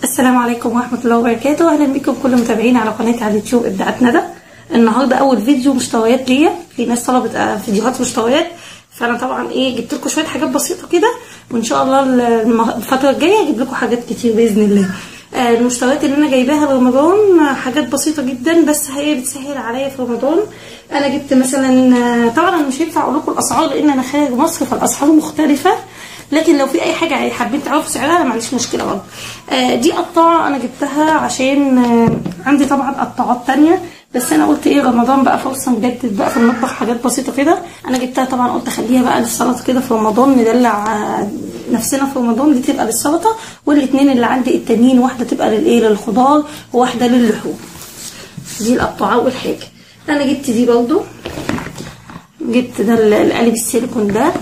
السلام عليكم ورحمة الله وبركاته. اهلا بكم كل متابعين على قناتي على اليوتيوب ابداعات ندى. النهارده اول فيديو مشتويات ليا، في ناس طلبت فيديوهات مشتويات، فانا طبعا جبت لكم شويه حاجات بسيطه كده، وان شاء الله الفتره الجايه اجيب لكم حاجات كتير باذن الله. المشتويات اللي انا جايباها لرمضان حاجات بسيطه جدا، بس هي بتسهل عليا في رمضان. انا جبت مثلا، طبعا انا مش هينفع اقول لكم الاسعار لان انا خارج مصر فالاسعار مختلفه، لكن لو في اي حاجه حابين تعرفوا سعرها انا ما عنديش مشكله برضه. دي قطاعه انا جبتها عشان عندي طبعا قطاعات تانية، بس انا قلت رمضان بقى فرصه نجدد بقى في المطبخ حاجات بسيطه كده. انا جبتها طبعا قلت اخليها بقى للسلطه كده في رمضان، ندلع نفسنا في رمضان. دي تبقى للسلطه، والاثنين اللي عندي التانيين واحده تبقى للخضار وواحده للحوم. دي القطاعه. اول حاجه انا جبت دي برضه، جبت ده القالب السيليكون ده،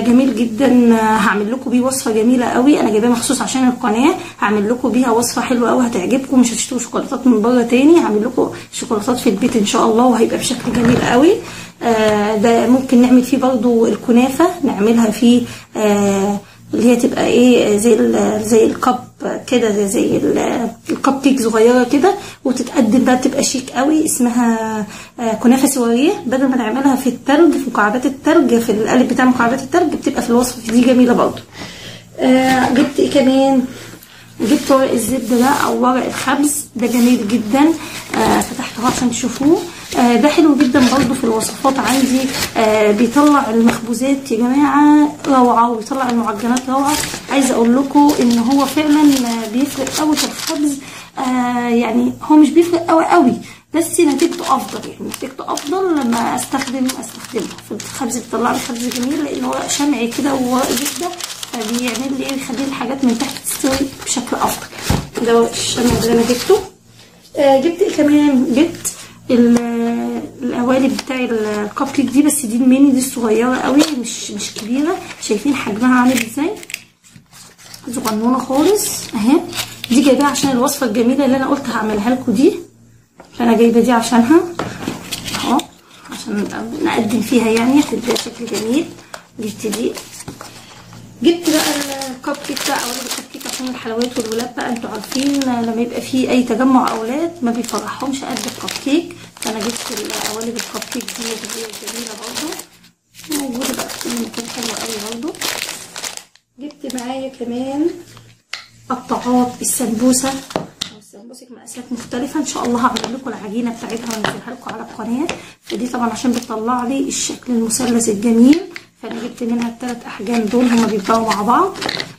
جميل جدا. هعمل لكم بيه وصفه جميله قوي، انا جايباه مخصوص عشان القناه. هعمل لكم بيها وصفه حلوه قوي هتعجبكم، مش هتشتروا شوكولاتات من بره تاني، هعمل لكم شوكولاتات في البيت ان شاء الله، وهيبقى بشكل جميل قوي. ده ممكن نعمل فيه برضو الكنافه، نعملها فيه اللي هي تبقى زي الكب كده، زي الكب كيك صغيره كده، وتتقدم بقى تبقى شيك قوي. اسمها كنافه سواريه، بدل ما نعملها في التلج في مكعبات التلج، في القالب بتاع مكعبات التلج، بتبقى في الوصفه دي جميله برضو. جبت كمان؟ جبت ورق الزبده ده او ورق الخبز، ده جميل جدا. فتحته عشان تشوفوه. ده حلو جدا برضو في الوصفات عندي. بيطلع المخبوزات يا جماعه روعه، وبيطلع المعجنات روعه. عايزه اقول لكم ان هو فعلا بيفرق قوي في الخبز. يعني هو مش بيفرق قوي بس نتيجته افضل، يعني نتيجته افضل لما استخدمه في الخبز. بيطلع لي خبز جميل لان هو شمعي كده وورق زبده، فبيعمل لي بيخلي الحاجات من تحت تستوي بشكل افضل. ده الشمع اللي انا جبته. جبت كمان؟ جبت القوالب بتاعي الكب كيك دي، بس دي الميني، دي الصغيره قوي، مش كبيره. شايفين حجمها عامل ازاي؟ صغنونه خالص اهي. دي جايباها عشان الوصفه الجميله اللي انا قلت هعملها لكم دي، فانا جايبه دي عشانها اهو، عشان نقدم فيها يعني هتديها شكل جميل. جبت دي. جبت بقى الكب كيك بقى، قوالب الكب كيك عشان الحلويات والولاد بقى. انتوا عارفين لما يبقى فيه اي تجمع اولاد ما بيفرحهمش قد الكب كيك، فانا جبت قوالب الكب كيك دي جميله برضه، موجوده بقى في كل مكان، حلوه قوي برضه. جبت معايا كمان قطاعات السمبوسه، السمبوسك مقاسات مختلفه. ان شاء الله هعمل لكم العجينه بتاعتها وانزلها لكم على القناه. فدي طبعا عشان بتطلع لي الشكل المثلث الجميل، فانا جبت منها الثلاث احجام دول، هما بيتباعوا مع بعض.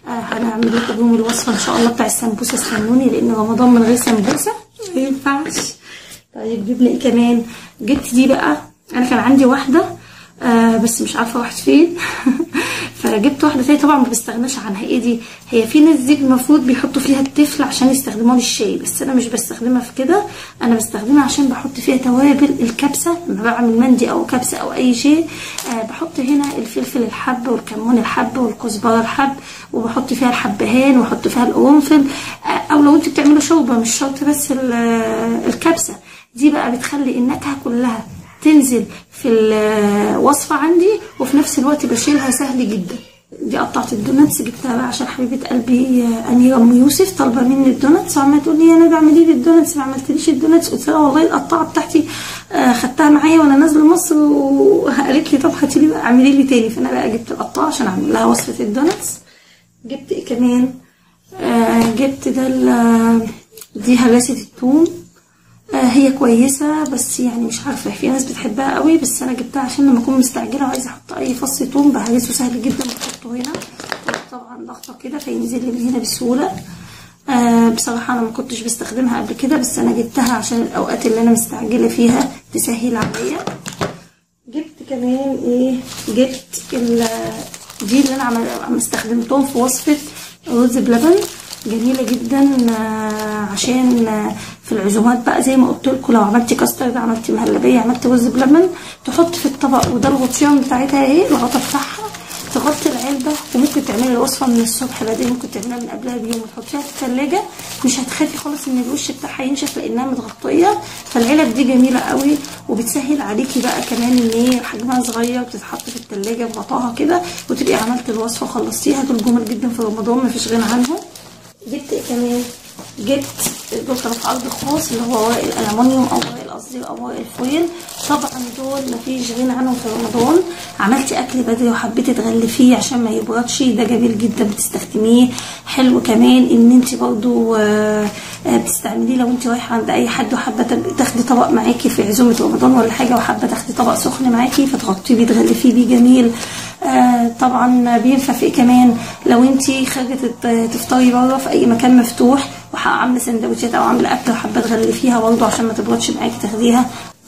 هنعمل لكم بيهم الوصفه ان شاء الله بتاع السمبوسه. استنوني لان رمضان من غير سمبوسه ما ينفعش. طيب جبنا ايه كمان؟ جبت دي بقى، انا كان عندي واحده بس مش عارفه راحت فين فجبت واحده تانية طبعا ما بستغناش عنها. دي؟ هي في ناس دي المفروض بيحطوا فيها التفل عشان يستخدموها للشاي، بس انا مش بستخدمها في كده، انا بستخدمها عشان بحط فيها توابل الكبسه. لما بعمل مندي او كبسه او اي شيء بحط هنا الفلفل الحب والكمون الحب والكزبره الحب، وبحط فيها الحبهان واحط فيها القرنفل. او لو انتوا بتعملوا شوربه مش شرط بس الكبسه. دي بقى بتخلي النكهه كلها تنزل في الوصفه عندي، وفي نفس الوقت بشيلها سهل جدا. دي قطعه الدوناتس جبتها بقى عشان حبيبه قلبي اميره ام يوسف طالبه مني الدوناتس، وعماله تقول لي انا بعملي لي الدوناتس ما عملتليش الدوناتس. قلت لها والله القطعه بتاعتي خدتها معايا وانا نازله مصر، وقالت لي طب هاتي لي بقى اعملي لي تاني، فانا بقى جبت القطعه عشان اعمل لها وصفه الدوناتس. جبت ايه كمان؟ جبت ده دي هراسه الثوم. هي كويسه بس يعني مش عارفه، في ناس بتحبها قوي، بس انا جبتها عشان لما اكون مستعجله وعايزه احط اي فص ثوم بهرسه سهل جدا، بحطه هنا طبعا ضغطه كده فينزل لي من هنا بسهوله. بصراحه انا ما كنتش بستخدمها قبل كده، بس انا جبتها عشان الاوقات اللي انا مستعجله فيها تسهل عليا. جبت كمان ايه؟ جبت دي اللي انا استخدمتهم في وصفه رز بلبن، جميله جدا عشان في العزومات بقى زي ما قلت لكم. لو عملتي كاسترد، عملتي مهلبيه، عملتي رز بلبن، تحط في الطبق، وده الغطيان بتاعتها اهي، الغطا بتاعها، تغطي العلبه. وممكن تعملي الوصفه من الصبح بدري، ممكن تعمليها من قبلها بيوم وتحطيها في الثلاجه، مش هتخافي خالص ان الوش بتاعها ينشف لانها متغطيه. فالعلب دي جميله قوي، وبتسهل عليكي بقى كمان ان هي حجمها صغير، بتتحط في الثلاجه بغطاها كده، وتبقي عملتي الوصفه وخلصتيها. دول جمل جدا في رمضان مفيش غنى عنهم. جبت ايه كمان؟ جبت دول كانوا في عرض خاص، اللي هو ورق الالومنيوم او ورق القصدير او ورق الفويل. طبعا دول مفيش غنى عنهم في رمضان. عملتي اكل بدري وحبيتي تغلفيه عشان ما يبردش، ده جميل جدا بتستخدميه. حلو كمان ان انت برضو بتستعمليه لو انت رايحه عند اي حد وحابه تاخدي طبق معاكي في عزومه رمضان ولا حاجه، وحابه تاخدي طبق سخن معاكي فتغطيه بيه تغلفيه بيه، جميل. طبعا بينفع في كمان لو انت خارجه تفطري بره في اي مكان مفتوح وعامله سندوتشات او عامله اكل وحابه تغلفيها برضه عشان ما تبردش معاكي تاخديها.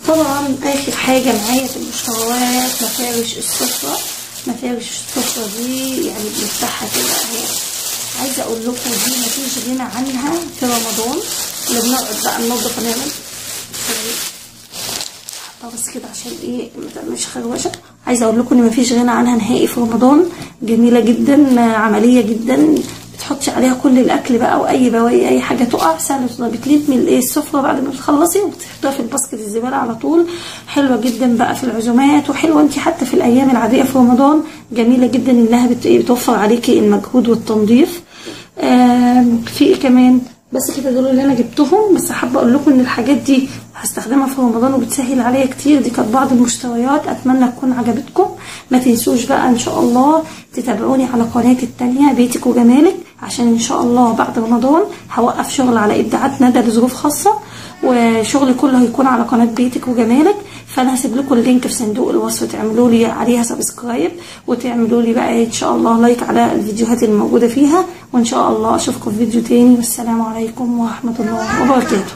طبعا اخر حاجه معايا في المشتريات مفارش السفره. مفارش السفره دي يعني بنفتحها كده اهي، عايزه اقول لكم دي مفيش غنى عنها في رمضان. اللي بنقعد بقى ننضف ونعمل بس كده عشان ايه مش خروشه. عايزه اقول لكم ان مفيش غنى عنها نهائي في رمضان، جميله جدا، عمليه جدا. بتحطي عليها كل الاكل بقى واي بواقي اي حاجه تقع سهله، بتلمي السفره بعد ما بتخلصي وبتحطيها في الباسكت الزباله على طول. حلوه جدا بقى في العزومات، وحلوه انت حتى في الايام العاديه في رمضان، جميله جدا انها بتوفر عليكي المجهود والتنظيف. في ايه كمان؟ بس كده دول اللي انا جبتهم. بس حابه اقول لكم ان الحاجات دي هستخدمها في رمضان وبتسهل عليا كتير. دي كانت بعض المشتريات، اتمنى تكون عجبتكم. ما تنسوش بقى ان شاء الله تتابعوني على قناتي التانية بيتك وجمالك، عشان ان شاء الله بعد رمضان هوقف شغل على ابداعات ندى لظروف خاصه، وشغلي كله هيكون على قناه بيتك وجمالك. فانا هسيب لكم اللينك في صندوق الوصف، تعملوا لي عليها سبسكرايب وتعملوا لي بقى ان شاء الله لايك على الفيديوهات الموجوده فيها. وان شاء الله اشوفكم في فيديو تاني، والسلام عليكم ورحمه الله وبركاته.